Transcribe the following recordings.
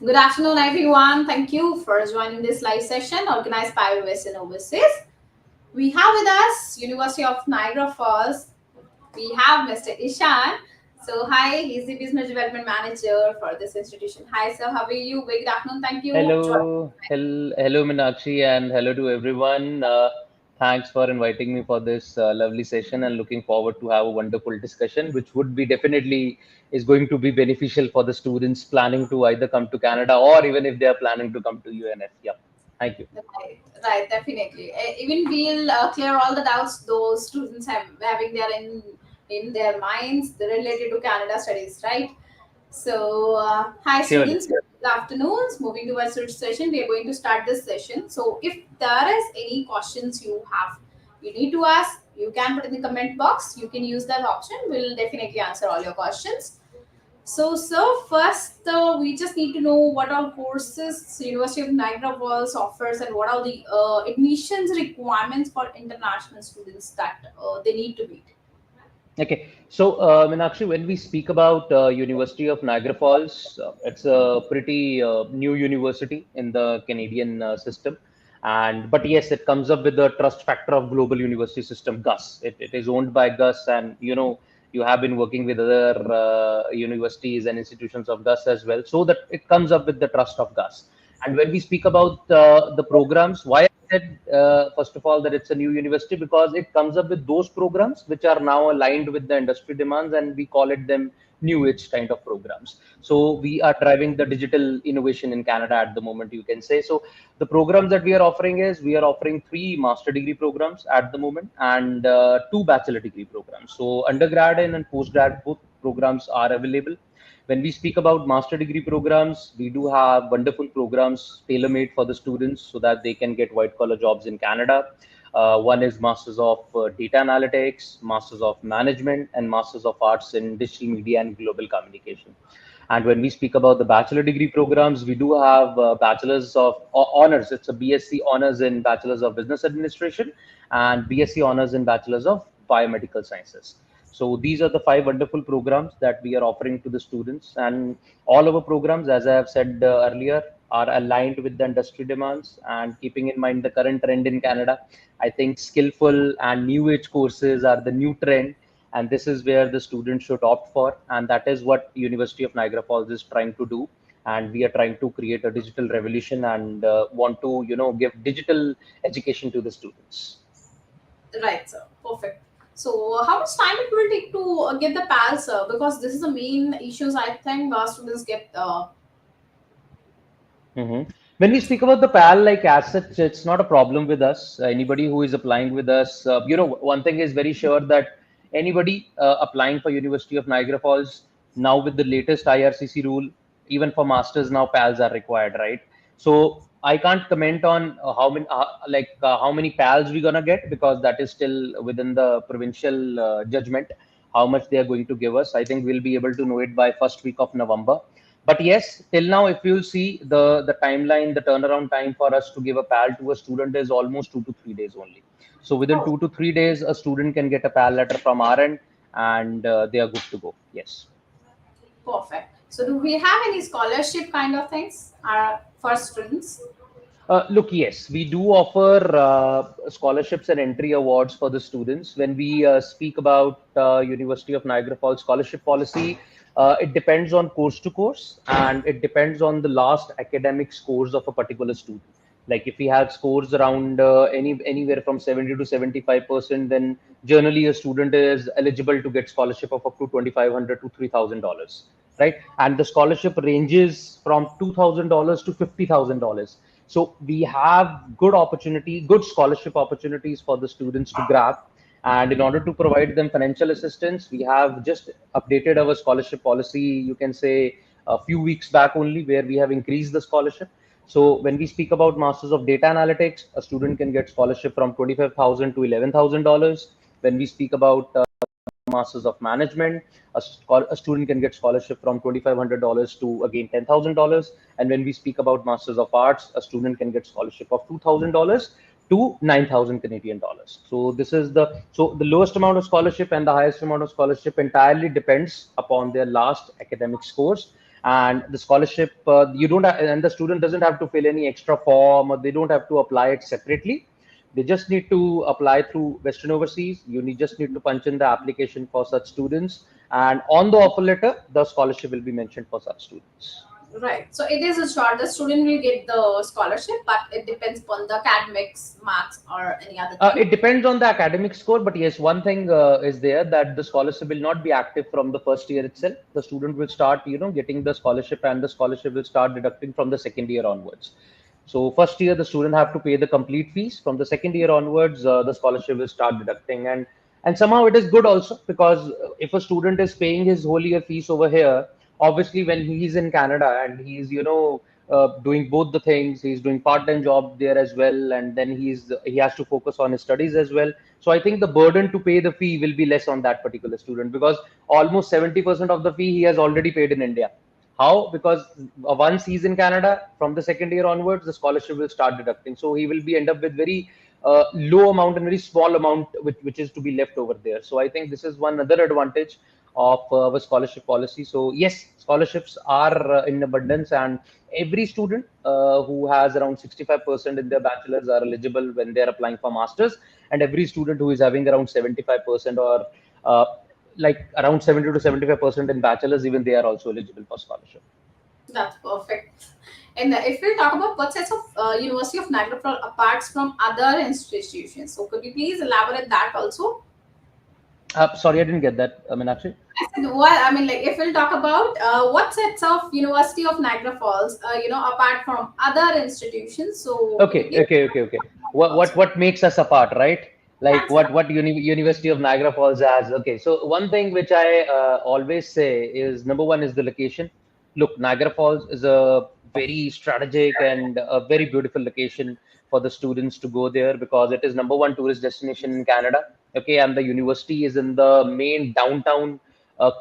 Good afternoon, everyone. Thank you for joining this live session organized by Western Overseas. We have with us University of Niagara Falls. We have Mr. Ishan. So, hi, he's the Business Development Manager for this institution. Hi, sir. How are you? Very good afternoon. Thank you. Hello, Meenakshi, and hello to everyone. Thanks for inviting me for this lovely session, and looking forward to have a wonderful discussion, which would be definitely is going to be beneficial for the students planning to either come to Canada or even if they are planning to come to UNF. Yeah, thank you. Right, definitely. Even we'll clear all the doubts those students have having there in their minds related to Canada studies, right? So, hi Surely. students, good afternoon. Moving towards our session, we are going to start this session. So, if there is any questions you have, you need to ask, you can put in the comment box. You can use that option. We'll definitely answer all your questions. So, sir, first we just need to know what all courses University of Niagara Falls offers and what are the admissions requirements for international students that they need to meet. Okay, so Meenakshi, when we speak about University of Niagara Falls, it's a pretty new university in the Canadian system, and but yes, it comes up with the trust factor of global university system, GUS. It is owned by GUS, and you have been working with other universities and institutions of GUS as well, so that it comes up with the trust of GUS. And when we speak about the programs, why I said, first of all, that it's a new university because it comes up with those programs which are now aligned with the industry demands, and we call it them new age kind of programs. So we are driving the digital innovation in Canada at the moment, you can say. So the programs that we are offering is we are offering three master degree programs at the moment and two bachelor degree programs. So undergrad and postgrad both programs are available. When we speak about master degree programs, we do have wonderful programs tailor-made for the students so that they can get white-collar jobs in Canada. One is Masters of Data Analytics, Masters of Management, and Masters of Arts in Digital Media and Global Communication. And when we speak about the bachelor degree programs, we do have bachelors of honors. It's a BSc honors in Bachelors of Business Administration and BSc honors in Bachelors of Biomedical Sciences. So these are the five wonderful programs that we are offering to the students, and all our programs, as I have said earlier, are aligned with the industry demands and keeping in mind the current trend in Canada. I think skillful and new age courses are the new trend, and this is where the students should opt for, and that is what University of Niagara Falls is trying to do. And we are trying to create a digital revolution and want to give digital education to the students. Right, sir. Perfect. So, how much time it will take to get the PAL, sir? Because this is the main issues I think students get. Mhm. When we speak about the PAL, like as such, it's not a problem with us. Anybody who is applying with us, one thing is very sure that anybody applying for University of Niagara Falls now with the latest IRCC rule, even for masters now PALs are required, right? So I can't comment on how many PALs we're gonna get because that is still within the provincial judgment. How much they are going to give us, I think we'll be able to know it by first week of November. But yes, till now, if you'll see the timeline, the turnaround time for us to give a PAL to a student is almost 2 to 3 days only. So within Oh, 2 to 3 days, a student can get a PAL letter from our end, and they are good to go. Yes. perfect. So, do we have any scholarship kind of things for students? Look, yes, we do offer scholarships and entry awards for the students. When we speak about University of Niagara Falls scholarship policy, it depends on course to course, and it depends on the last academic scores of a particular student. Like if he has scores around anywhere from 70 to 75%, then generally a student is eligible to get scholarship of up to $2,500 to $3,000, right? And the scholarship ranges from $2,000 to $50,000. So we have good opportunity, good scholarship opportunities for the students to grab. And in order to provide them financial assistance, we have just updated our scholarship policy, you can say a few weeks back only, where we have increased the scholarship. So when we speak about Masters of Data Analytics, a student can get scholarship from $25,000 to $11,000. When we speak about Masters of Management, a student can get scholarship from $2,500 to again $10,000. And when we speak about Masters of Arts, a student can get scholarship of $2,000 to 9,000 Canadian dollars. So this is the lowest amount of scholarship and the highest amount of scholarship entirely depends upon their last academic scores. And the scholarship, you don't have, and the student doesn't have to fill any extra form, or they don't have to apply it separately. They just need to apply through Western Overseas. Just need to punch in the application for such students, and on the offer letter, the scholarship will be mentioned for such students. Right. So it is a short. The student will get the scholarship, but it depends upon the academics, marks, or any other thing. It depends on the academic score, but yes, one thing is there, that the scholarship will not be active from the first year itself. The student will start, getting the scholarship, and the scholarship will start deducting from the second year onwards. So first year, the student have to pay the complete fees. From the second year onwards, the scholarship will start deducting, and somehow it is good also, because if a student is paying his whole year fees over here, obviously when he's in Canada and he's doing both the things, he's doing part-time job there as well, and then he has to focus on his studies as well. So I think the burden to pay the fee will be less on that particular student, because almost 70% of the fee he has already paid in India. How? Because once he's in Canada, from the second year onwards, the scholarship will start deducting. So he will be end up with very low amount and very small amount, which is to be left over there. So I think this is one other advantage of our scholarship policy. So yes, scholarships are in abundance, and every student who has around 65% in their bachelors are eligible when they are applying for masters, and every student who is having around 75% or uh, like around 70 to 75% in bachelors, even they are also eligible for scholarship. That's perfect. And if we talk about what sets of University of Niagara Falls apart from other institutions, so could you please elaborate that also? Sorry, I didn't get that. I mean, actually. I said, what I mean, like if we'll talk about what sets of University of Niagara Falls, apart from other institutions, so could you Okay, please okay, okay, okay. What also? what what makes us apart, right? Like That's right. what University of Niagara Falls has. Okay, so one thing which I always say is, number one is the location. Look, Niagara Falls is a very strategic and a very beautiful location for the students to go there, because it is number one tourist destination in Canada. Okay, and the university is in the main downtown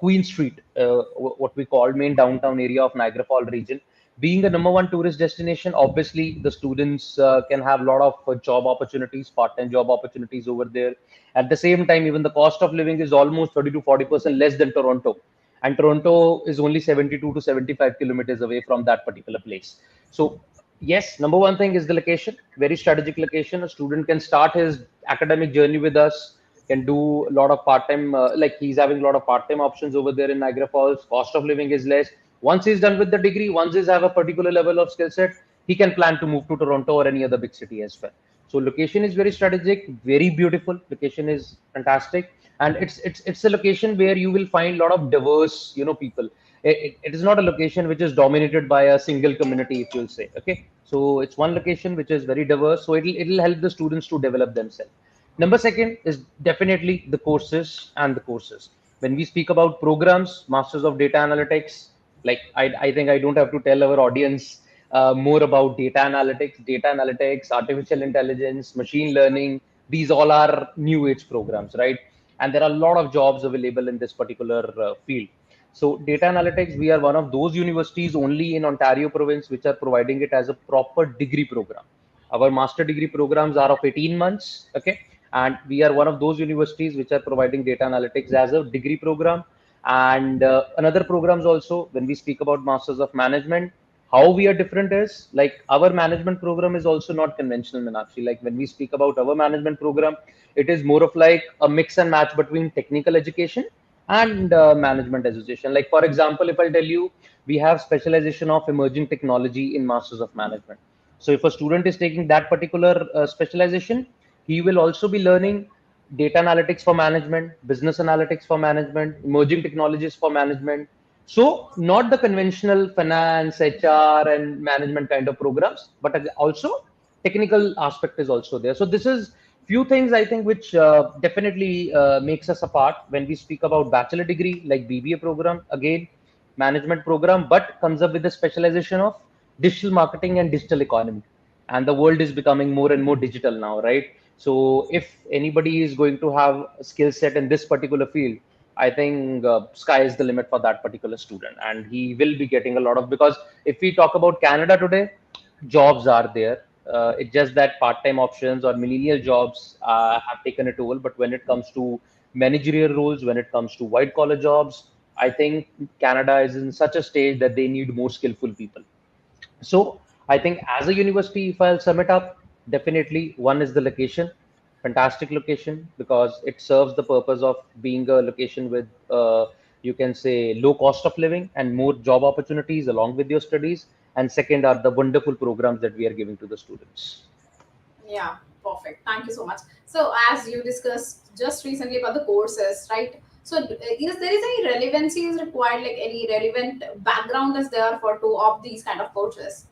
Queen Street, what we call main downtown area of Niagara Falls region. Being a number one tourist destination, obviously the students can have a lot of job opportunities, part-time job opportunities over there. At the same time, even the cost of living is almost 30 to 40% less than Toronto, and Toronto is only 72 to 75 kilometers away from that particular place. So yes, number one thing is the location, very strategic location. A student can start his academic journey with us, can do a lot of part-time, like he's having a lot of part-time options over there in Niagara Falls. Cost of living is less. Once he's done with the degree, once he's have a particular level of skill set, he can plan to move to Toronto or any other big city as well. So location is very strategic, very beautiful. Location is fantastic, and it's a location where you will find a lot of diverse, people. It is not a location which is dominated by a single community, if you'll say. Okay, so it's one location which is very diverse. So it'll help the students to develop themselves. Number second is definitely the courses and the courses. When we speak about programs, Masters of Data Analytics, like I think I don't have to tell our audience more about data analytics, artificial intelligence, machine learning. These all are new age programs, right? And there are a lot of jobs available in this particular field. So data analytics, we are one of those universities only in Ontario province which are providing it as a proper degree program. Our master degree programs are of 18 months, okay? And we are one of those universities which are providing data analytics as a degree program. And another programs also, when we speak about Masters of Management, how we are different is like our management program is also not conventional, Meenakshi. Like when we speak about our management program, it is more of like a mix and match between technical education and management association. Like for example, if I tell you, we have specialization of emerging technology in Masters of Management. So if a student is taking that particular specialization, he will also be learning data analytics for management, business analytics for management, emerging technologies for management. So not the conventional finance, HR, and management kind of programs, but also technical aspect is also there. So this is few things I think which definitely makes us apart when we speak about bachelor degree like BBA program, again management program, but comes up with the specialization of digital marketing and digital economy. And the world is becoming more and more digital now, right? So if anybody is going to have a skill set in this particular field, I think sky is the limit for that particular student, and he will be getting a lot of, because if we talk about Canada today, jobs are there. It's just that part-time options or millennial jobs have taken a toll. But when it comes to managerial roles, when it comes to white collar jobs, I think Canada is in such a stage that they need more skillful people. So I think as a university, if I'll sum it up, definitely one is the location, fantastic location because it serves the purpose of being a location with you can say low cost of living and more job opportunities along with your studies. And second are the wonderful programs that we are giving to the students. Yeah, perfect. Thank you so much. So, as you discussed just recently about the courses, right? So, is there is any relevancy is required, like any relevant background is there for to opt these kind of courses?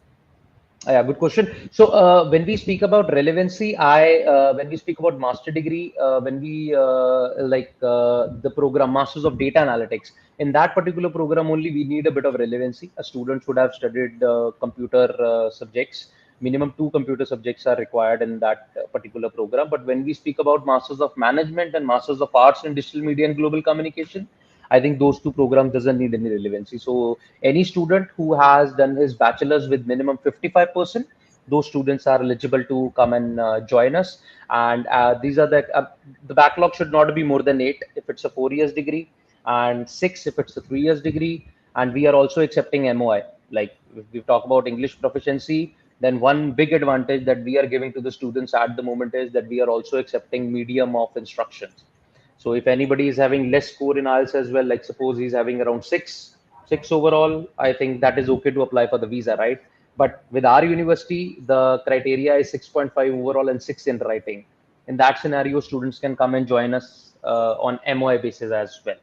Yeah, good question. So when we speak about relevancy, when we speak about master degree, when we the program Masters of Data Analytics, in that particular program only we need a bit of relevancy. A student should have studied computer subjects. Minimum two computer subjects are required in that particular program. But when we speak about Masters of Management and Masters of Arts in Digital Media and Global Communication, I think those two programs doesn't need any relevancy. So any student who has done his bachelor's with minimum 55%, those students are eligible to come and join us. And these are the backlog should not be more than 8 if it's a 4 years degree, and 6 if it's a 3 years degree. And we are also accepting MOI. Like if we talk about English proficiency, then one big advantage that we are giving to the students at the moment is that we are also accepting medium of instructions. So if anybody is having less score in IELTS as well, like suppose he's having around six overall, I think that is okay to apply for the visa, right? But with our university, the criteria is 6.5 overall and 6 in writing. In that scenario, students can come and join us on MOI basis as well.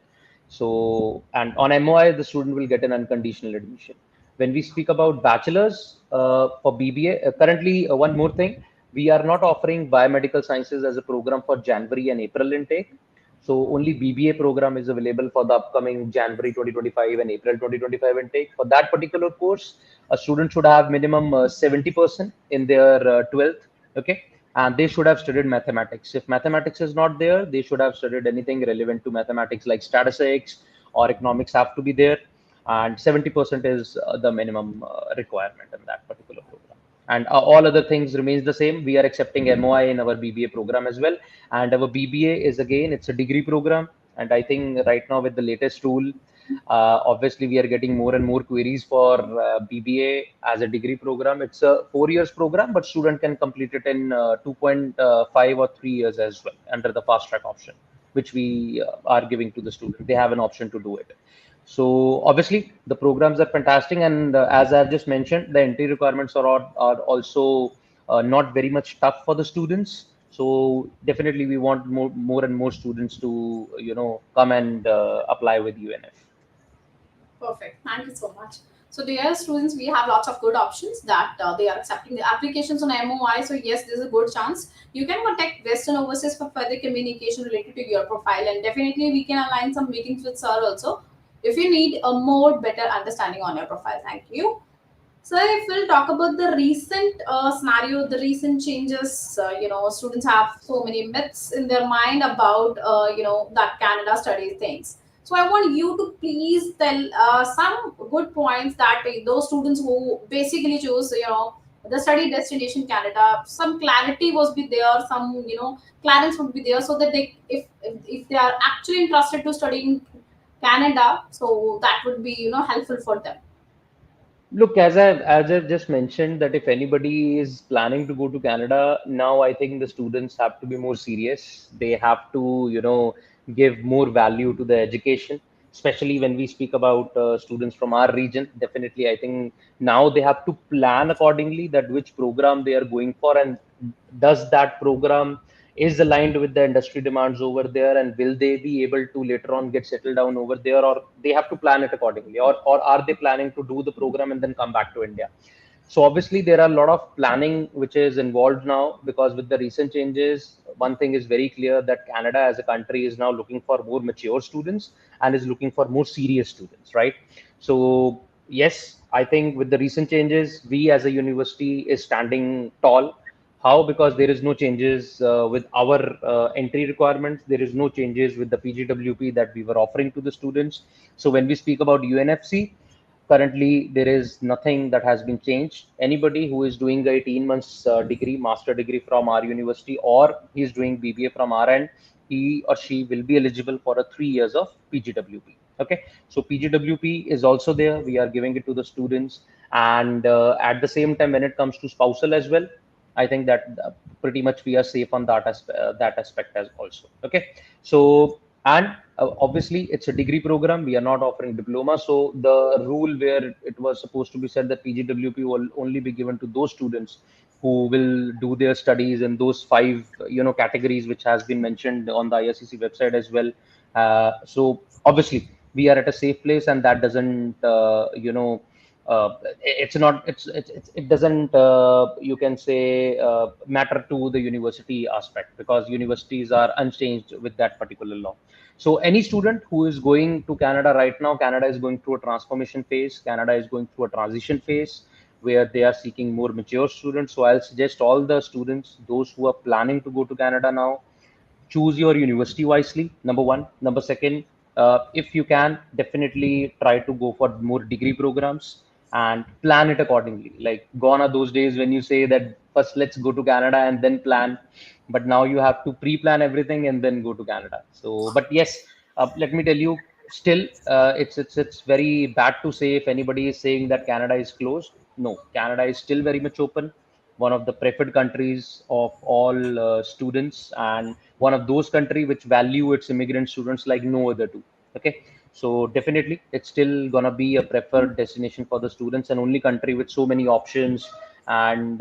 So, and on MOI, the student will get an unconditional admission. When we speak about bachelors for BBA, currently, one more thing, we are not offering biomedical sciences as a program for January and April intake. So only BBA program is available for the upcoming January 2025 and April 2025 intake. For that particular course, a student should have minimum 70% in their 12th, okay? And they should have studied mathematics. If mathematics is not there, they should have studied anything relevant to mathematics like statistics or economics have to be there. And 70% is the minimum requirement in that particular program. And all other things remains the same. We are accepting MOI in our BBA program as well. And our BBA is again, it's a degree program. And I think right now with the latest rule, obviously we are getting more and more queries for BBA as a degree program. It's a 4 years program, but student can complete it in 2.5 or 3 years as well under the fast track option, which we are giving to the student. They have an option to do it. So obviously the programs are fantastic, and as I've just mentioned, the entry requirements are also not very much tough for the students. So definitely we want more and more students to come and apply with UNF. Perfect. Thank you so much. So, dear students, we have lots of good options that they are accepting the applications on MOI. So, yes, there's a good chance you can contact Western Overseas for further communication related to your profile, and definitely we can align some meetings with Sir also if you need a more better understanding on your profile. Thank you. So, if we'll talk about the recent scenario, the recent changes, students have so many myths in their mind about, that Canada studies things. So, I want you to please tell some good points that those students who basically choose, the study destination Canada, some clarity was be there, some, clarence would be there, so that they, if they are actually interested to study in Canada, so that would be, helpful for them. Look, as I've just mentioned, that if anybody is planning to go to Canada now, I think the students have to be more serious. They have to, give more value to the education, especially when we speak about students from our region. Definitely, I think now they have to plan accordingly that which program they are going for, and does that program is aligned with the industry demands over there, and will they be able to later on get settled down over there, or they have to plan it accordingly, or are they planning to do the program and then come back to India. So obviously there are a lot of planning which is involved now, because with the recent changes, one thing is very clear, that Canada as a country is now looking for more mature students and is looking for more serious students, right? So yes, I think with the recent changes, we as a university is standing tall. How? Because there is no changes with our entry requirements. There is no changes with the PGWP that we were offering to the students. So when we speak about UNFC, currently there is nothing that has been changed. Anybody who is doing a 18 months degree, master degree from our university, or he is doing BBA from our end, he or she will be eligible for a 3 years of PGWP. Okay, so PGWP is also there. We are giving it to the students, and at the same time, when it comes to spousal as well, I think that pretty much we are safe on that aspect as also. Okay, so and obviously it's a degree program. We are not offering diploma. So the rule where it was supposed to be said that PGWP will only be given to those students who will do their studies in those five categories which has been mentioned on the IRCC website as well. So obviously we are at a safe place, and that doesn't it's not it doesn't you can say matter to the university aspect, because universities are unchanged with that particular law. So any student who is going to Canada right now, Canada is going through a transformation phase, Canada is going through a transition phase where they are seeking more mature students. So I'll suggest all the students, those who are planning to go to Canada now, choose your university wisely, number one. Number second, if you can, definitely try to go for more degree programs and plan it accordingly. Like gone are those days when you say that first let's go to Canada and then plan, but now you have to pre-plan everything and then go to Canada. So but yes, let me tell you, still it's very bad to say if anybody is saying that Canada is closed. No, Canada is still very much open, one of the preferred countries of all students, and one of those country which value its immigrant students like no other two. Okay, so definitely it's still gonna be a preferred destination for the students, and only country with so many options. And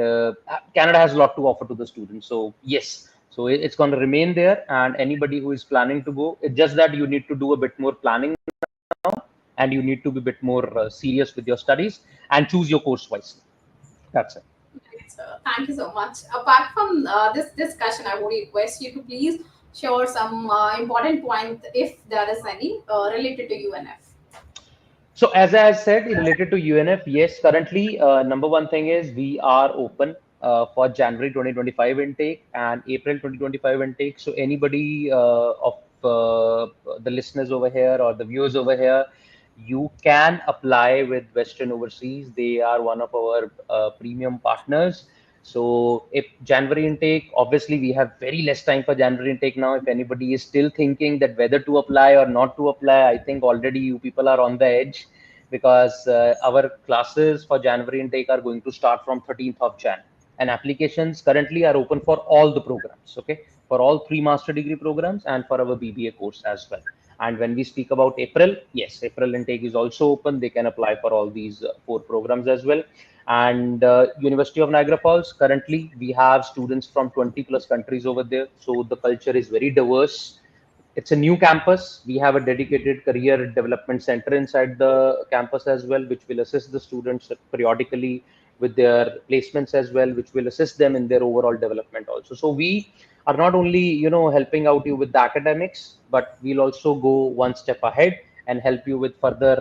Canada has a lot to offer to the students. So yes, so it's going to remain there, and anybody who is planning to go, it's just that you need to do a bit more planning now, and you need to be a bit more serious with your studies and choose your course wisely. That's it. So thank you so much. Apart from this discussion, I would request you to please share some important point, if there is any, related to UNF. So as I said, related to UNF, yes, currently, number one thing is we are open for January 2025 intake and April 2025 intake. So anybody of the listeners over here or the viewers over here, you can apply with Western Overseas. They are one of our premium partners. So if January intake, obviously we have very less time for January intake now. If anybody is still thinking that whether to apply or not to apply, I think already you people are on the edge, because our classes for January intake are going to start from 13th of Jan. And applications currently are open for all the programs, okay, for all three master degree programs and for our BBA course as well. And when we speak about April, yes, April intake is also open. They can apply for all these four programs as well. And University of Niagara Falls, currently we have students from 20 plus countries over there. So the culture is very diverse. It's a new campus. We have a dedicated career development center inside the campus as well, which will assist the students periodically with their placements as well, which will assist them in their overall development also. So we are not only helping out you with the academics, but we'll also go one step ahead and help you with further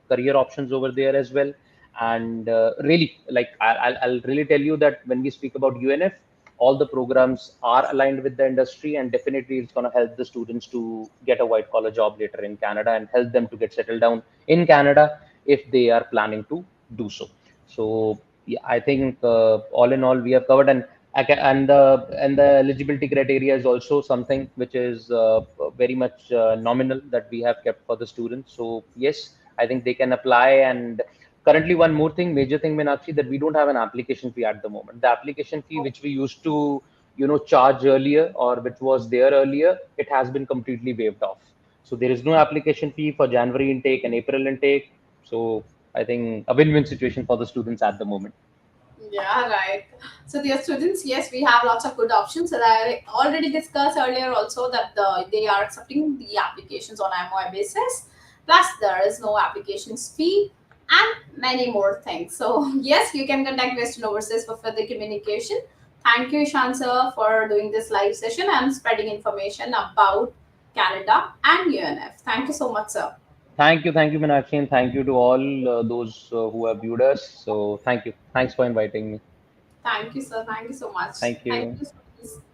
career options over there as well. And really, like I'll really tell you that when we speak about UNF, all the programs are aligned with the industry, and definitely it's going to help the students to get a white collar job later in Canada and help them to get settled down in Canada if they are planning to do so. So yeah, I think all in all we have covered. And and the eligibility criteria is also something which is very much nominal that we have kept for the students. So yes, I think they can apply. And currently, one more thing, major thing, Meenakshi, that we don't have an application fee at the moment. The application fee which we used to charge earlier, or which was there earlier, it has been completely waived off. So there is no application fee for January intake and April intake. So I think a win-win situation for the students at the moment. Yeah, right. So, dear students, yes, we have lots of good options. And I already discussed earlier also that they are accepting the applications on MOI basis. Plus, there is no applications fee and many more things. So, yes, you can contact Western Overseas for further communication. Thank you, Ishan sir, for doing this live session and spreading information about Canada and UNF. Thank you so much, sir. Thank you, Meenakshi, and thank you to all those who have viewed us. So thank you. Thanks for inviting me. Thank you, sir. Thank you so much. Thank Thank you. you, students.